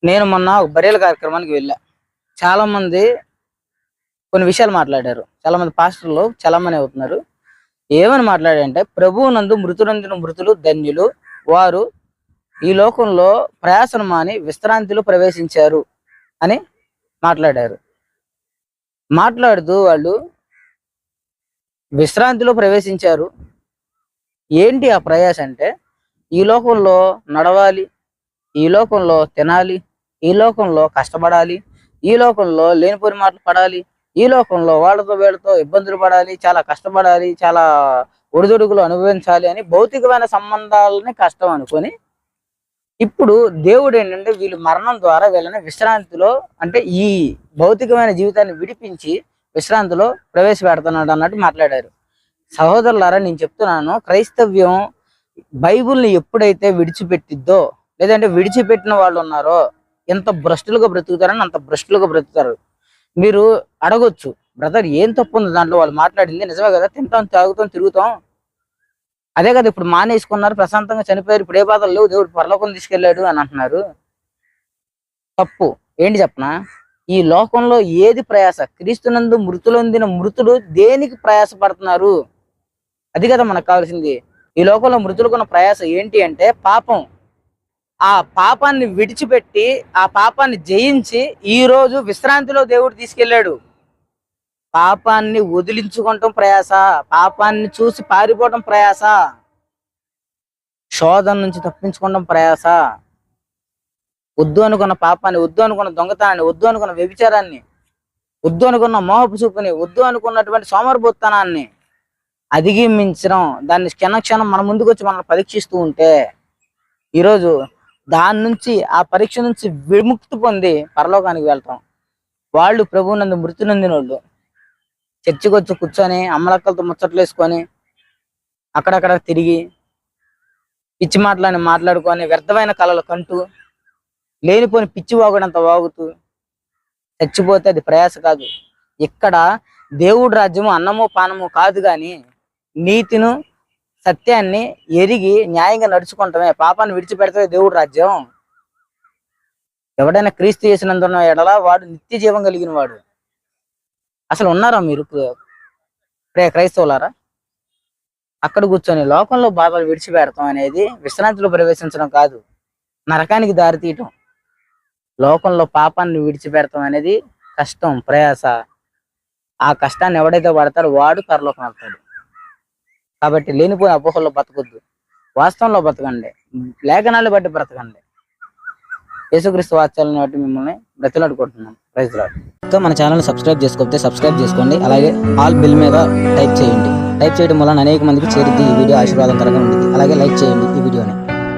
నేను మొన్న ఒక బరియల కార్యక్రమానికి వెళ్ళా. చాలా మంది కొన్ని విషయాలు మాట్లాడారు. చాలా మంది పాస్టర్లు చాలా మంది అవుతున్నారు. ఏమని మాట్లాడారంటే, ప్రభువునందు మృతులందిన మృతులు ధన్యులు, వారు ఈ లోకంలో ప్రయాసను మాని విశ్రాంతిలో ప్రవేశించారు అని మాట్లాడారు. మాట్లాడుతూ వాళ్ళు విశ్రాంతిలో ప్రవేశించారు. ఏంటి ఆ ప్రయాస అంటే, ఈ లోకంలో నడవాలి, ఈ లోకంలో తినాలి, ఈ లోకంలో కష్టపడాలి, ఈ లోకంలో లేనిపోని మాటలు పడాలి, ఈ లోకంలో వాళ్ళతో వీళ్ళతో ఇబ్బందులు పడాలి, చాలా కష్టపడాలి, చాలా ఒడిదుడుకులు అనుభవించాలి అని భౌతికమైన సంబంధాలని కష్టం అనుకొని, ఇప్పుడు దేవుడు ఏంటంటే వీళ్ళు మరణం ద్వారా వీళ్ళని విశ్రాంతిలో, అంటే ఈ భౌతికమైన జీవితాన్ని విడిపించి విశ్రాంతిలో ప్రవేశపెడుతున్నాడు అన్నట్టు మాట్లాడారు. సహోదరులారా, నేను చెప్తున్నాను, క్రైస్తవ్యం బైబుల్ని ఎప్పుడైతే విడిచిపెట్టిద్దో, లేదంటే విడిచిపెట్టిన వాళ్ళు ఉన్నారో ఎంత భ్రష్టులుగా బ్రతుకుతారని అంత భ్రష్టులుగా బ్రతుకుతారు. మీరు అడగొచ్చు, బ్రదర్ ఏం తప్పు ఉంది దాంట్లో, వాళ్ళు మాట్లాడింది నిజమే కదా, తింటాం తాగుతాం తిరుగుతాం, అదే కదా ఇప్పుడు మానేసుకున్నారు, ప్రశాంతంగా చనిపోయారు, ఇప్పుడు ఏ బాధలు లేవు, దేవుడు పరలోకం తీసుకెళ్లాడు అని అంటున్నారు. తప్పు. ఏంటి చెప్పనా, ఈ లోకంలో ఏది ప్రయాస, క్రీస్తునందు మృతులొందిన మృతులు దేనికి ప్రయాస పడుతున్నారు, అది కదా మనకు కావాల్సింది. ఈ లోకంలో మృతులకున్న ప్రయాస ఏంటి అంటే పాపం. ఆ పాపాన్ని విడిచిపెట్టి ఆ పాపాన్ని జయించి ఈ రోజు విశ్రాంతిలో దేవుడు తీసుకెళ్లాడు. పాపాన్ని వదిలించుకోవటం ప్రయాస, పాపాన్ని చూసి పారిపోవటం ప్రయాస, శోధన నుంచి తప్పించుకోవడం ప్రయాస. వద్దు అనుకున్న పాపాన్ని, వద్దు అనుకున్న దొంగతనాన్ని, వద్దు అనుకున్న వ్యభిచారాన్ని, వద్దు అనుకున్న మోహపు చూపుని, వద్దు అనుకున్నటువంటి సోమరిపోత్తనాన్ని అధిగమించడం, దాన్ని క్షణక్షణం మన ముందుకు వచ్చి మనల్ని పరీక్షిస్తూ ఉంటే ఈరోజు దాని నుంచి, ఆ పరీక్ష నుంచి విముక్తి పొంది పరలోకానికి వెళ్తాం. వాళ్ళు ప్రభువునందు మృతి నొందిన వాళ్ళు చర్చికి వచ్చి కూర్చొని అమ్మలక్కలతో ముచ్చట్లు వేసుకొని అక్కడక్కడ తిరిగి పిచ్చి మాటలని మాట్లాడుకొని వ్యర్థమైన కళలు కంటూ లేనిపోని పిచ్చి వాగుడంత వాగుతూ చచ్చిపోతే అది ప్రయాస కాదు. ఇక్కడ దేవుడు రాజ్యము అన్నము పానము కాదు, కానీ నీతిను సత్యాన్ని ఎరిగి న్యాయంగా నడుచుకుంటామే, పాపాన్ని విడిచిపెడితే దేవుడు రాజ్యం. ఎవడైనా క్రీస్తు చేసినందున్న ఎడల వాడు నిత్య జీవం కలిగిన వాడు. అసలు ఉన్నారా మీరు క్రైస్తవులారా? అక్కడ కూర్చొని లోకంలో బాధలు విడిచిపెడతాం అనేది విశ్రాంతిలో ప్రవేశించడం కాదు, నరకానికి దారి తీయటం. లోకంలో పాపాన్ని విడిచిపెడతాం అనేది కష్టం, ప్రయాస. ఆ కష్టాన్ని ఎవడైతే పడతాడో వాడు పరలోకం వెళ్తాడు. కాబట్టి లేనిపోయిన అపోహల్లో బతకొద్దు, వాస్తవంలో బతకండి, లేఖనాలు బట్టి బ్రతకండి. యేసుక్రీస్తు వాత్సల్యాన్ని బట్టి మిమ్మల్ని బ్రతిలాడుకుంటున్నాను. Praise Lord. మన ఛానల్ సబ్స్క్రైబ్ చేసుకోకపోతే సబ్స్క్రైబ్ చేసుకోండి. అలాగే ఆల్ బిల్ మీద టైప్ చేయండి. టైప్ చేయడం వలన అనేక మందికి చేరుద్ది. ఈ వీడియో ఆశీర్వాదకరంగా ఉంటుంది. అలాగే లైక్ చేయండి.